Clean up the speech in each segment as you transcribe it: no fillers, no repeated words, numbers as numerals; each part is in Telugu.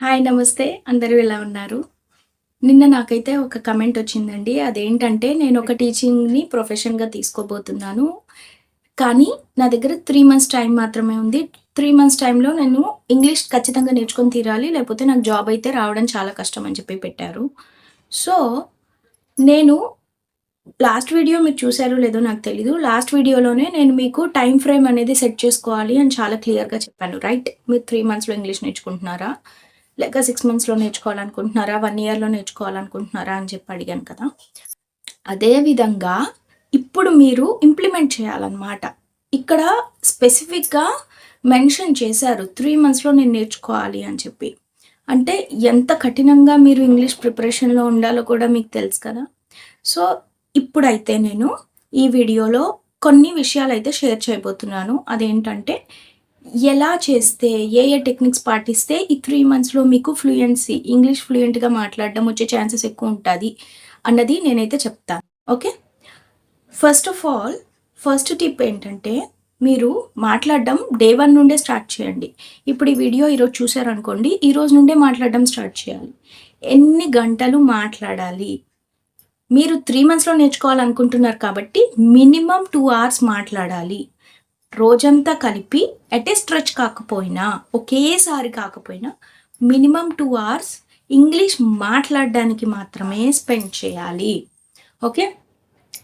హాయ్! నమస్తే. అందరూ ఎలా ఉన్నారు? నిన్న నాకైతే ఒక కమెంట్ వచ్చిందండి. అదేంటంటే నేను ఒక టీచింగ్‌ని ప్రొఫెషన్‌గా తీసుకోబోతున్నాను. కానీ నా దగ్గర 3 మంత్స్ టైం మాత్రమే ఉంది. 3 మంత్స్ టైంలో నేను ఇంగ్లీష్ ఖచ్చితంగా నేర్చుకొని తీరాలి. లేకపోతే నాకు జాబ్ అయితే రావడం చాలా కష్టం అని చెప్పి పెట్టారు. సో, నేను లాస్ట్ వీడియో మీరు చూసారో లేదో నాకు తెలీదు. లాస్ట్ వీడియోలోనే నేను మీకు టైమ్ ఫ్రేమ్ అనేది సెట్ చేసుకోవాలి అని చాలా క్లియర్‌గా చెప్పాను. రైట్? మీరు 3 మంత్స్‌లో ఇంగ్లీష్ నేర్చుకుంటున్నారా? లేక 6 మంత్స్‌లో నేర్చుకోవాలనుకుంటున్నారా? 1 ఇయర్‌లో నేర్చుకోవాలనుకుంటున్నారా? అని చెప్పి అడిగాను కదా! అదే విధంగా ఇప్పుడు మీరు ఇంప్లిమెంట్ చేయాలన్నమాట. ఇక్కడ స్పెసిఫిక్‌గా మెన్షన్ చేశారు. 3 మంత్స్‌లో నేను నేర్చుకోవాలి అని చెప్పి. అంటే ఎంత కఠినంగా మీరు ఇంగ్లీష్ ప్రిపరేషన్‌లో ఉండాలో కూడా మీకు తెలుసు కదా! సో, ఇప్పుడైతే నేను ఈ వీడియోలో కొన్ని విషయాలైతే షేర్ చేయబోతున్నాను. అదేంటంటే ఎలా చేస్తే, ఏ టెక్నిక్స్ పాటిస్తే ఈ 3 మంత్స్‌లో మీకు ఇంగ్లీష్ ఫ్లూయెంట్‌గా మాట్లాడడం వచ్చే ఛాన్సెస్ ఎక్కువుంటది అన్నది నేనైతే చెప్తాను. Okay. First of all first tip ఏంటంటే, మీరు మాట్లాడడం డే 1 నుండే స్టార్ట్ చేయండి. ఇప్పుడు ఈ వీడియో ఈరోజు చూసారనుకోండి, ఈరోజు నుండే మాట్లాడడం స్టార్ట్ చేయాలి. ఎన్ని గంటలు మాట్లాడాలి? మీరు 3 మంత్స్‌లో నేర్చుకోవాలనుకుంటున్నారు కాబట్టి మినిమమ్ 2 అవర్స్ మాట్లాడాలి. రోజంతా కలిపి ఎట్ ఏ స్ట్రెచ్ కాకపోయినా, ఒకేసారి కాకపోయినా మినిమమ్ 2 అవర్స్ ఇంగ్లీష్ మాట్లాడడానికి మాత్రమే స్పెండ్ చేయాలి. ఓకే.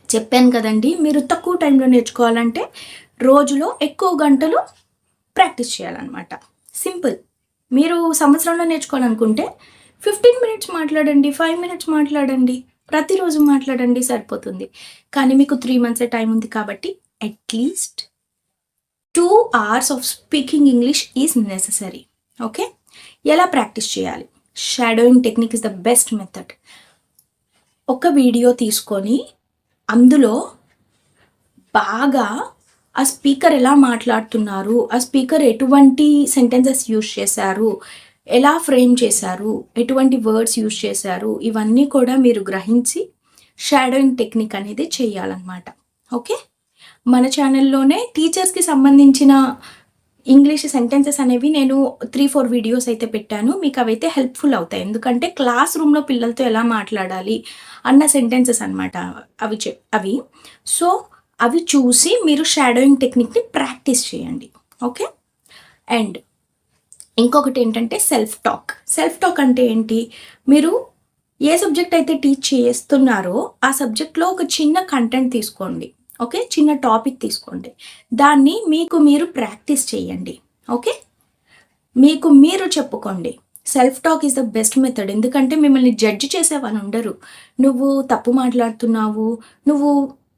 చెప్పాను కదండీ! మీరు తక్కువ టైంలో నేర్చుకోవాలంటే రోజులో ఎక్కువ గంటలు ప్రాక్టీస్ చేయాలనమాట. సింపుల్. మీరు సంవత్సరంలో నేర్చుకోవాలనుకుంటే 15 మినిట్స్ మాట్లాడండి, 5 మినిట్స్ మాట్లాడండి. ప్రతిరోజు మాట్లాడండి సరిపోతుంది. కానీ మీకు 3 మంత్సే టైం ఉంది కాబట్టి at least 2 hours of speaking English is necessary. Okay. ఎలా ప్రాక్టీస్ చేయాలి? Shadowing technique is the best method. ఒక వీడియో తీసుకొని అందులో బాగా ఆ స్పీకర్ ఎలా మాట్లాడుతున్నారు, ఆ స్పీకర్ ఎటువంటి సెంటెన్సెస్ యూజ్ చేశారు, ఎలా ఫ్రేమ్ చేశారు, ఎటువంటి వర్డ్స్ యూజ్ చేశారు, ఇవన్నీ కూడా మీరు గ్రహించి షాడోయింగ్ టెక్నిక్ అనేది చేయాలన్నమాట. ఓకే. మన ఛానల్‌లోనే టీచర్స్‌కి సంబంధించిన ఇంగ్లీష్ సెంటెన్సెస్ అనేవి నేను 3, 4 వీడియోస్ అయితే పెట్టాను. మీకవైతే హెల్ప్‌ఫుల్ అవుతాయి. ఎందుకంటే క్లాస్ రూమ్‌లో పిల్లలతో ఎలా మాట్లాడాలి అన్న సెంటెన్సెస్ అనమాట అవి. సో, అవి చూసి మీరు షాడోయింగ్ టెక్నిక్‌ని ప్రాక్టీస్ చేయండి. ఓకే. అండ్ ఇంకొకటేంటంటే సెల్ఫ్ టాక్. సెల్ఫ్ టాక్ అంటే ఏంటి? మీరు ఏ సబ్జెక్ట్ అయితే టీచ్ చేస్తున్నారో, ఆ సబ్జెక్ట్‌లో ఒక చిన్న కంటెంట్ తీసుకోండి. ఓకే. చిన్న టాపిక్ తీసుకోండి. దాన్ని మీకు మీరు ప్రాక్టీస్ చేయండి. ఓకే. మీకు మీరు చెప్పుకోండి. Self talk is the best method. ఎందుకంటే మిమ్మల్ని జడ్జ్ చేసేవాళ్ళుండరు. నువ్వు తప్పు మాట్లాడుతున్నావు, నువ్వు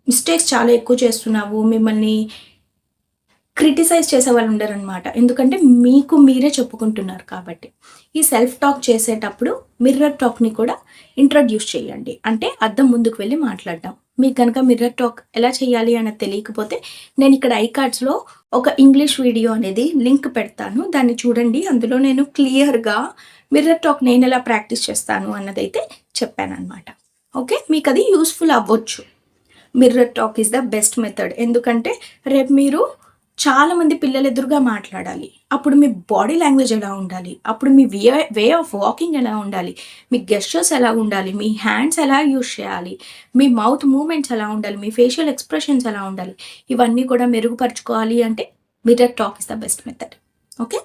మిస్టేక్స్ చాలా ఎక్కువ చేస్తున్నావు, మిమ్మల్ని క్రిటిసైజ్ చేసేవాళ్ళు ఉండరనమాట. ఎందుకంటే మీకు మీరే చెప్పుకుంటున్నారు కాబట్టి. ఈ సెల్ఫ్ టాక్ చేసేటప్పుడు మిర్రర్ టాక్‌ని కూడా ఇంట్రొడ్యూస్ చేయండి. అంటే అద్దం ముందుకు వెళ్లి మాట్లాడడం. మీకు గనక మిర్రర్ టాక్ ఎలా చేయాలి అన్నది తెలియకపోతే నేనిక్కడ ఐకార్డ్స్‌లో ఒక ఇంగ్లీష్ వీడియో అనేది లింక్ పెడతాను. దాన్ని చూడండి. అందులో నేను క్లియర్‌గా మిర్రర్ టాక్ నేనెలా ప్రాక్టీస్ చేస్తాను అన్నదైతే చెప్పాననమాట. ఓకే. మీకది యూజ్‌ఫుల్ అవ్వచ్చు. Mirror talk is the best method. ఎందుకంటే రేపు మీరు చాలామంది పిల్లలు ఎదురుగా మాట్లాడాలి. అప్పుడు మీ బాడీ లాంగ్వేజ్ ఎలా ఉండాలి? అప్పుడు మీ వే ఆఫ్ వాకింగ్ ఎలా ఉండాలి? మీ గెస్చర్స్ ఎలా ఉండాలి? మీ హ్యాండ్స్ ఎలా యూజ్ చేయాలి? మీ మౌత్ మూవ్‌మెంట్స్ ఎలా ఉండాలి? మీ ఫేషియల్ ఎక్స్‌ప్రెషన్స్ ఎలా ఉండాలి? ఇవన్నీ కూడా మెరుగుపరుచుకోవాలి అంటే mirror talk is the best method. Okay.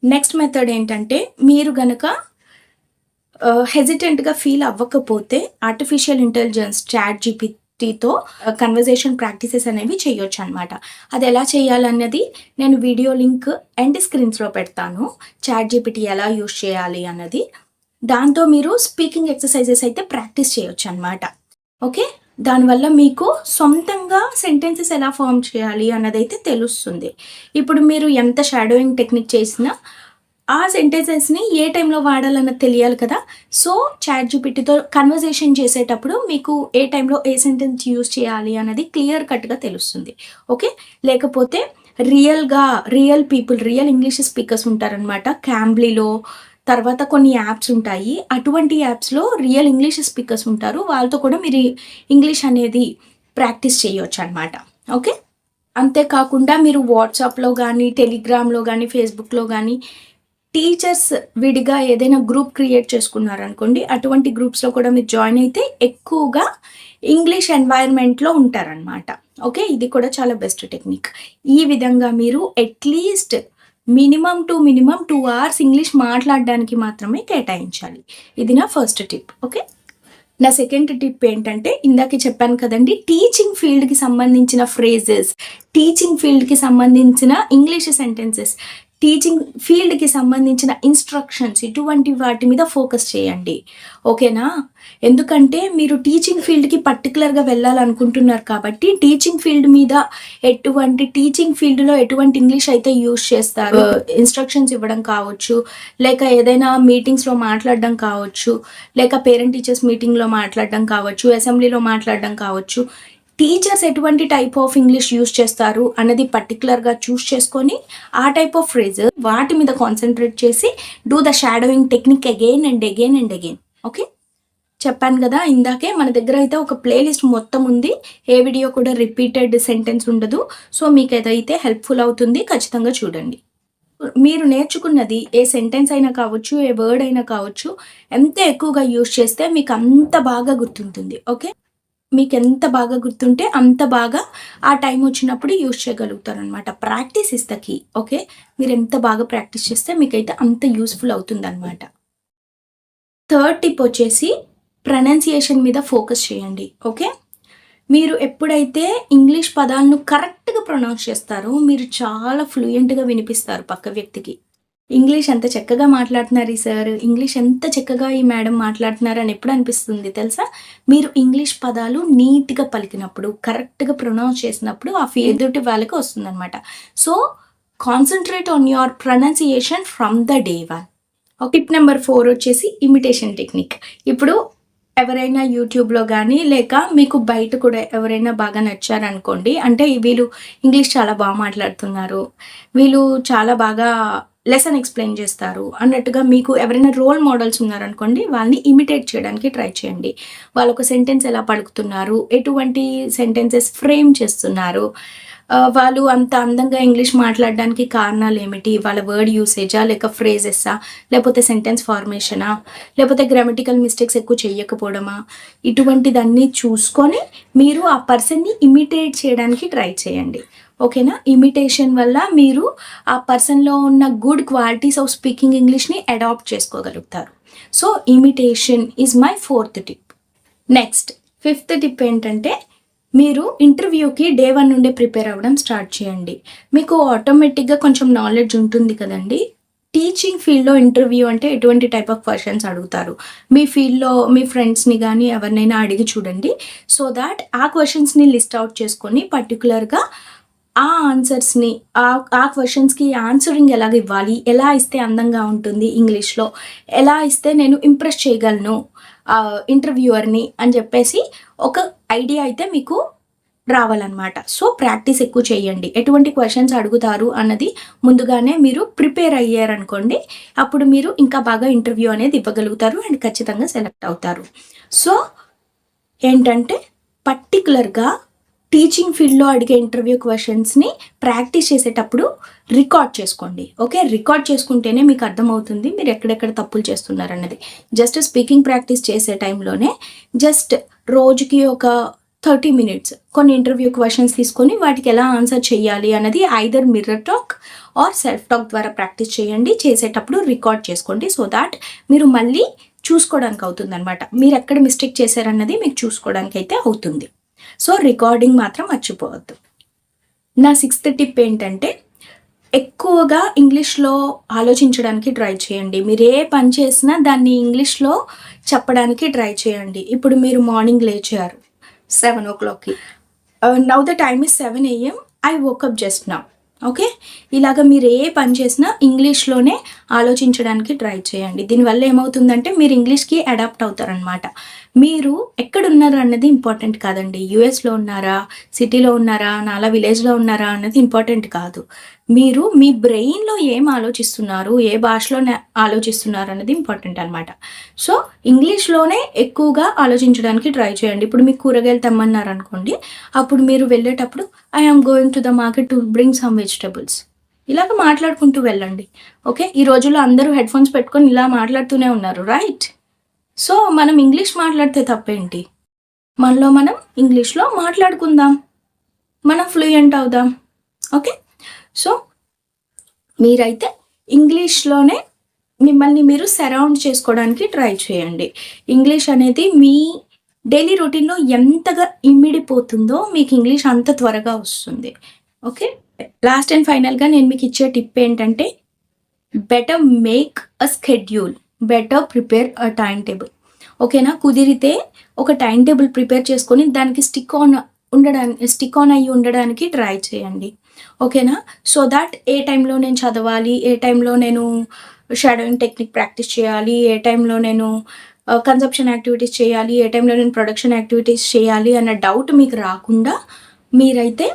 Next method ఏంటంటే మీరు గనక హెసిటెంట్‌గా ఫీల్ అవ్వకపోతే ఆర్టిఫిషియల్ ఇంటెలిజెన్స్ చాట్‌జీపీటీతో కన్వర్జేషన్ ప్రాక్టీసెస్ అనేవి చేయొచ్చనమాట. అదెలా చేయాలన్నది నేను వీడియో లింక్ ఎండ్ స్క్రీన్స్‌లో పెడతాను. చాట్‌జీపీటీ ఎలా యూజ్ చేయాలి అన్నది. దాంతో మీరు స్పీకింగ్ ఎక్సర్‌సైజెస్ అయితే ప్రాక్టీస్ చేయొచ్చనమాట. ఓకే. దానివల్ల మీకు సొంతంగా సెంటెన్సెస్ ఎలా ఫార్మ్ చేయాలి అన్నదైతే తెలుస్తుంది. ఇప్పుడు మీరు ఎంత షాడోయింగ్ టెక్నిక్ చేసినా ఆ సెంటెన్సెస్‌ని ఏ టైంలో వాడాలన్నది తెలియాలి కదా! సో, చాట్‌జీపీటీతో కన్వర్జేషన్ చేసేటప్పుడు మీకు ఏ టైంలో ఏ సెంటెన్స్ యూజ్ చేయాలి అన్నది క్లియర్ కట్‌గా తెలుస్తుంది. ఓకే. లేకపోతే రియల్ ఇంగ్లీష్ స్పీకర్స్ ఉంటారనమాట. క్యాంబ్లీలో తర్వాత కొన్ని యాప్స్ ఉంటాయి. అటువంటి యాప్స్‌లో రియల్ ఇంగ్లీష్ స్పీకర్స్ ఉంటారు. వాళ్ళతో కూడా మీరు ఇంగ్లీష్ అనేది ప్రాక్టీస్ చేయొచ్చనమాట. ఓకే. అంతే కాకుండా మీరు వాట్సాప్‌లో గానీ, టెలిగ్రామ్‌లో గానీ, ఫేస్‌బుక్‌లో గానీ టీచర్స్ విడిగా ఏదైనా గ్రూప్ క్రియేట్ చేసుకున్నారనుకోండి, అటువంటి గ్రూప్స్‌లో కూడా మీరు జాయిన్ అయితే ఎక్కువగా ఇంగ్లీష్ ఎన్వైర్న్‌మెంట్‌లో ఉంటారనమాట. ఓకే. ఇది కూడా చాలా బెస్ట్ టెక్నిక్. ఈ విధంగా మీరు at least minimum to minimum 2 hours English మాట్లాడడానికి మాత్రమే కేటాయించాలి. ఇది నా ఫస్ట్ టిప్. ఓకే. నా సెకండ్ టిప్ ఏంటంటే, ఇందాకే చెప్పాను కదండీ! టీచింగ్ ఫీల్డ్‌కి సంబంధించిన ఫ్రేజెస్, టీచింగ్ ఫీల్డ్‌కి సంబంధించిన ఇంగ్లీష్ సెంటెన్సెస్, టీచింగ్ ఫీల్డ్‌కి సంబంధించిన ఇన్‌స్ట్రక్షన్స్ ఇటువంటి వాటి మీద ఫోకస్ చేయండి. ఓకేనా? ఎందుకంటే మీరు టీచింగ్ ఫీల్డ్‌కి పర్టిక్యులర్‌గా వెళ్ళాలనుకుంటున్నారు కాబట్టి, టీచింగ్ ఫీల్డ్‌లో ఎటువంటి ఇంగ్లీష్ అయితే యూజ్ చేస్తారో, ఇన్‌స్ట్రక్షన్స్ ఇవ్వడం కావచ్చు, లేక ఏదైనా మీటింగ్స్‌లో మాట్లాడడం కావచ్చు, లేక పేరెంట్ టీచర్స్ మీటింగ్‌లో మాట్లాడడం కావచ్చు, అసెంబ్లీలో మాట్లాడడం కావచ్చు. టీచర్స్ ఎటువంటి టైప్ ఆఫ్ ఇంగ్లీష్ యూజ్ చేస్తారు అన్నది పర్టిక్యులర్‌గా చూస్ చేసుకొని, ఆ టైప్ ఆఫ్ ఫ్రేజ్ వాటి మీద కాన్సంట్రేట్ చేసి do the shadowing technique again and again and again. Okay. చెప్పాను గదా! ఇందాకే మన దగ్గర అయితే ఒక ప్లేలిస్ట్ మొత్తం ఉంది. ఏ వీడియో కూడా రిపీటెడ్ సెంటెన్స్ ఉండదు. సో, మీకదైతే హెల్ప్‌ఫుల్ అవుతుంది. ఖచ్చితంగా చూడండి. మీరు నేర్చుకున్నది ఏ సెంటెన్స్ అయినా కావచ్చు, ఏ వర్డ్ అయినా కావచ్చు, ఎంత ఎక్కువగా యూజ్ చేస్తే మీకంత బాగా గుర్తుంటుంది. ఓకే. మీకెంత బాగా గుర్తుంటే అంత బాగా ఆ టైం వచ్చినప్పుడు యూజ్ చేయగలుగుతారనమాట. Practice is the key. Okay. మీరెంత బాగా ప్రాక్టీస్ చేస్తే మీకైతే అంత యూజ్‌ఫుల్ అవుతుందనమాట. థర్డ్ టిప్ వచ్చేసి ప్రొనౌన్సియేషన్ మీద ఫోకస్ చేయండి. ఓకే. మీరు ఎప్పుడైతే ఇంగ్లీష్ పదాలను కరెక్ట్‌గా ప్రొనౌన్స్ చేస్తారో మీరు చాలా ఫ్లూయెంట్‌గా వినిపిస్తారు పక్క వ్యక్తికి. ఇంగ్లీష్ ఎంత చక్కగా మాట్లాడుతున్నారు ఈ సార్, ఇంగ్లీష్ ఎంత చక్కగా ఈ మేడం మాట్లాడుతున్నారు అని ఎప్పుడు అనిపిస్తుంది తెలుసా? మీరు ఇంగ్లీష్ పదాలు నీట్‌గా పలికినప్పుడు, కరెక్ట్‌గా ప్రొనౌన్స్ చేసినప్పుడు ఆ ఫీల్ ఎదుటి వాళ్ళకి వస్తుందనమాట. So, concentrate on your pronunciation from the day 1. Tip number 4 వచ్చేసి ఇమిటేషన్ టెక్నిక్. ఇప్పుడు ఎవరైనా యూట్యూబ్‌లో గానీ, లేక మీకు బయట కూడా ఎవరైనా బాగా నచ్చారనుకోండి. అంటే వీళ్ళు ఇంగ్లీష్ చాలా మాట్లాడుతున్నారు. వీళ్ళు చాలా బాగా లెసన్ ఎక్స్‌ప్లెయిన్ చేస్తారు అన్నట్టుగా మీకు ఎవరైనా రోల్ మోడల్స్ ఉన్నారనుకోండి. వాళ్ళని ఇమిటేట్ చేయడానికి ట్రై చేయండి. వాళ్ళొక సెంటెన్స్ ఎలా పలుకుతున్నారు, ఎటువంటి సెంటెన్సెస్ ఫ్రేమ్ చేస్తున్నారు, వాళ్ళు అంత అందంగా ఇంగ్లీష్ మాట్లాడడానికి కారణాలేమిటి? వాళ్ళ వర్డ్ యూసేజా? లేక ఫ్రేజెసా? లేపోతే సెంటెన్స్ ఫార్మేషనా? లేపోతే గ్రామటికల్ మిస్టేక్స్ ఎక్కువ చెయ్యకపోవడమా? ఇటువంటిదన్నీ చూసుకొని మీరు ఆ పర్సన్‌ని ఇమిటేట్ చేయడానికి ట్రై చేయండి. ఓకేనా? ఇమిటేషన్ వల్ల మీరు ఆ పర్సన్‌లో ఉన్న గుడ్ క్వాలిటీస్ ఆఫ్ స్పీకింగ్ ఇంగ్లీష్‌ని అడాప్ట్ చేసుకోగలుగుతారు. So, imitation is my fourth tip. Next fifth tip ఏంటంటే, మీరు ఇంటర్వ్యూకి డే 1 నుండే ప్రిపేర్ అవ్వడం స్టార్ట్ చేయండి. మీకు ఆటోమేటిక్‌గా కొంచెం నాలెడ్జ్ ఉంటుంది కదండీ! టీచింగ్ ఫీల్డ్‌లో ఇంటర్వ్యూ అంటే ఎటువంటి టైప్ ఆఫ్ క్వెషన్స్ అడుగుతారు? మీ ఫీల్డ్‌లో మీ ఫ్రెండ్స్‌ని గానీ ఎవరినైనా అడిగి చూడండి. సో థాట్ ఆ క్వెషన్స్‌ని లిస్ట్ ఔట్ చేసుకొని పర్టిక్యులర్‌గా ఆ ఆన్సర్స్‌ని ఆ క్వెషన్స్‌కి ఆన్సరింగ్ ఎలాగివ్వాలి? ఎలా ఇస్తే అందంగా ఉంటుంది ఇంగ్లీష్‌లో? ఎలా ఇస్తే నేను ఇంప్రెస్ చేయగలను ఇంటర్వ్యూయర్‌ని అని చెప్పేసి ఒక ఐడియా అయితే మీకు రావాలనమాట. సో, ప్రాక్టీస్ ఎక్కువ చేయండి. ఎటువంటి క్వెషన్స్ అడుగుతారు అన్నది ముందుగానే మీరు ప్రిపేర్ అయ్యారనుకోండి, అప్పుడు మీరు ఇంకా బాగా ఇంటర్వ్యూ అనేది ఇవ్వగలుగుతారు అండ్ ఖచ్చితంగా సెలెక్ట్ అవుతారు. సో, ఏంటంటే పర్టిక్యులర్‌గా టీచింగ్ ఫీల్డ్‌లో అడిగే ఇంటర్వ్యూ క్వెషన్స్‌ని ప్రాక్టీస్ చేసేటప్పుడు రికార్డ్ చేసుకోండి. ఓకే. రికార్డ్ చేసుకుంటేనే మీకు అర్థమవుతుంది మీరు ఎక్కడెక్కడ తప్పులు చేస్తున్నారన్నది. జస్ట్ స్పీకింగ్ ప్రాక్టీస్ చేసే టైంలోనే జస్ట్ రోజుకి ఒక 30 మినిట్స్ కొన్ని ఇంటర్వ్యూ క్వెషన్స్ తీసుకొని వాటికి ఎలా ఆన్సర్ చేయాలి అన్నది either mirror talk or self talk ద్వారా ప్రాక్టీస్ చేయండి. చేసేటప్పుడు రికార్డ్ చేసుకోండి. సో థాట్ మీరు మళ్ళీ చూసుకోవడానికి అవుతుందనమాట. మీరు ఎక్కడ మిస్టేక్ చేశారన్నది మీకు చూసుకోవడానికైతే అవుతుంది. సో, రికార్డింగ్ మాత్రం మర్చిపోవద్దు. నా సిక్స్త్ టిప్ ఏంటంటే, ఎక్కువగా ఇంగ్లీష్‌లో ఆలోచించడానికి ట్రై చేయండి. మీరు ఏ పని చేసినా దాన్ని ఇంగ్లీష్‌లో చెప్పడానికి ట్రై చేయండి. ఇప్పుడు మీరు మార్నింగ్ లేచారు 7:00కి. Now the time is 7 AM. I woke up just now. Okay. ఇలాగ మీరు ఏ పని చేసినా ఇంగ్లీష్‌లోనే ఆలోచించడానికి ట్రై చేయండి. దీనివల్ల ఏమవుతుందంటే మీరు ఇంగ్లీష్‌కి అడాప్ట్ అవుతారనమాట. మీరు ఎక్కడున్నారు అన్నది ఇంపార్టెంట్ కాదండి. యూఎస్‌లో ఉన్నారా? సిటీలో ఉన్నారా? నాలా విలేజ్‌లో ఉన్నారా? అన్నది ఇంపార్టెంట్ కాదు. మీరు మీ బ్రెయిన్‌లో ఏం ఆలోచిస్తున్నారు? ఏ భాషలో ఆలోచిస్తున్నారు అన్నది ఇంపార్టెంట్ అనమాట. సో, ఇంగ్లీష్‌లోనే ఎక్కువగా ఆలోచించడానికి ట్రై చేయండి. ఇప్పుడు మీకు కూరగాయలు తెమ్మన్నారనుకోండి, అప్పుడు మీరు వెళ్ళేటప్పుడు I am going to the market to bring some vegetables. ఇలాగ మాట్లాడుకుంటూ వెళ్ళండి. ఓకే. ఈ రోజుల్లో అందరూ హెడ్‌ఫోన్స్ పెట్టుకొని ఇలా మాట్లాడుతూనే ఉన్నారు. రైట్? సో, మనం ఇంగ్లీష్ మాట్లాడితే తప్పేంటి? మనలో మనం ఇంగ్లీష్‌లో మాట్లాడుకుందాం. మనం ఫ్లూయెంట్ అవుదాం. ఓకే. సో, మీరైతే ఇంగ్లీష్‌లోనే మిమ్మల్ని మీరు సరౌండ్ చేసుకోవడానికి ట్రై చేయండి. ఇంగ్లీష్ అనేది మీ డైలీ రొటీన్‌లో ఎంతగా ఇమిడిపోతుందో మీకు ఇంగ్లీష్ అంత త్వరగా వస్తుంది. ఓకే. లాస్ట్ అండ్ ఫైనల్‌గా నేను మీకు ఇచ్చే టిప్ ఏంటంటే better make a schedule. Better prepare a time table. ఓకేనా? కుదిరితే ఒక టైమ్ టేబుల్ ప్రిపేర్ చేసుకొని దానికి స్టిక్ ఆన్ అయ్యి ఉండడానికి ట్రై చేయండి. ఓకేనా? సో థాట్ ఏ టైంలో నేను చదవాలి, ఏ టైంలో నేను షాడోయింగ్ టెక్నిక్ ప్రాక్టీస్ చేయాలి, ఏ టైంలో నేను కన్సంప్షన్ యాక్టివిటీస్ చేయాలి, ఏ టైంలో నేను ప్రొడక్షన్ యాక్టివిటీస్ చేయాలి అన్న డౌట్ మీకు రాకుండా మీరైతే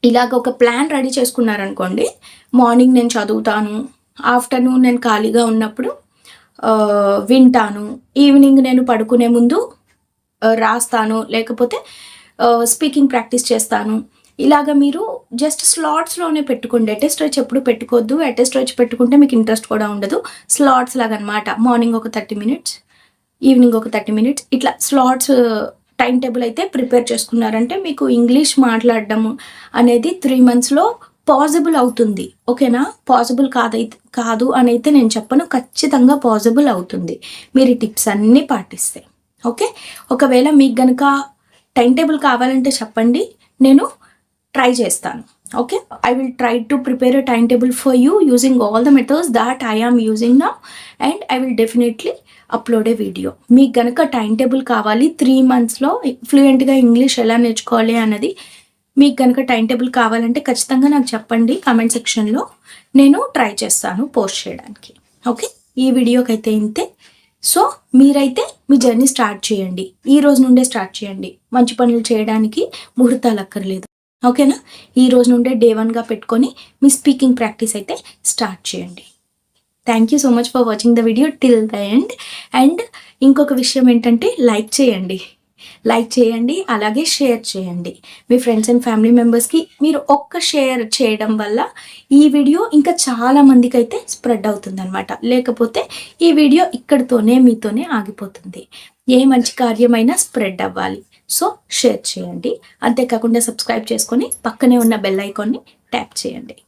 ఇలాగ ఒక ప్లాన్ రెడీ చేసుకున్నారనుకోండి. మార్నింగ్ నేను చదువుతాను, ఆఫ్టర్నూన్ నేను ఖాళీగా ఉన్నప్పుడు వింటాను, ఈవినింగ్ నేను పడుకునే ముందు రాస్తాను, లేకపోతే స్పీకింగ్ ప్రాక్టీస్ చేస్తాను. ఇలాగ మీరు జస్ట్ స్లాట్స్‌లోనే పెట్టుకోండి. అటెస్ట్ వచ్చి ఎప్పుడు పెట్టుకోవద్దు. అటెస్ట్ వచ్చి పెట్టుకుంటే మీకు ఇంట్రెస్ట్ కూడా ఉండదు. స్లాట్స్ లాగనమాట. మార్నింగ్ ఒక 30 మినిట్స్, ఈవినింగ్ ఒక 30 మినిట్స్ ఇట్లా స్లాట్స్ టైమ్ టేబుల్ అయితే ప్రిపేర్ చేసుకున్నారంటే మీకు ఇంగ్లీష్ మాట్లాడడం అనేది 3 మంత్స్‌లో పాసిబుల్ అవుతుంది. ఓకేనా? పాసిబుల్ కాదు అనైతే నేను చెప్పను. ఖచ్చితంగా పాసిబుల్ అవుతుంది. మీరు ఈ టిప్స్ అన్నీ పాటిస్తే. ఓకే. ఒకవేళ మీకు గనక టైమ్ టేబుల్ కావాలంటే చెప్పండి. నేను ట్రై చేస్తాను. Okay. I will try to prepare a time table for you using all the methods that I am using now and I will definitely upload A video. మీకు గనక టైమ్ టేబుల్ కావాలి 3 మంత్స్‌లో ఫ్లూయెంట్‌గా ఇంగ్లీష్ ఎలా నేర్చుకోవాలి అన్నది మీకు గనక టైమ్ టేబుల్ కావాలంటే ఖచ్చితంగా నాకు చెప్పండి కామెంట్ సెక్షన్‌లో. నేను ట్రై చేస్తాను పోస్ట్ చేయడానికి. ఓకే. ఈ వీడియోకైతే ఇంతే. సో, మీరైతే మీ జర్నీ స్టార్ట్ చేయండి. ఈ రోజు నుండే స్టార్ట్ చేయండి. మంచి పనులు చేయడానికి ముహూర్తాలు అక్కర్లేదు. ఓకేనా? ఈ రోజు నుండే డే 1గా పెట్టుకొని మీ స్పీకింగ్ ప్రాక్టీస్ అయితే స్టార్ట్ చేయండి. Thank you so much for watching the video till the end. And ఇంకొక విషయం ఏంటంటే లైక్ చేయండి, అలాగే షేర్ చేయండి. మీ ఫ్రెండ్స్ అండ్ ఫ్యామిలీ మెంబర్స్‌కి మీరు ఒక్క షేర్ చేయడం వల్ల ఈ వీడియో ఇంకా చాలా మందికైతే స్ప్రెడ్ అవుతుందనమాట. లేకపోతే ఈ వీడియో ఇక్కడితోనే మీతోనే ఆగిపోతుంది. ఏ మంచి కార్యమైనా స్ప్రెడ్ అవ్వాలి. సో, షేర్ చేయండి. అంతేకాకుండా సబ్స్క్రైబ్ చేసుకొని పక్కనే ఉన్న బెల్ ఐకాన్‌ని ట్యాప్ చేయండి.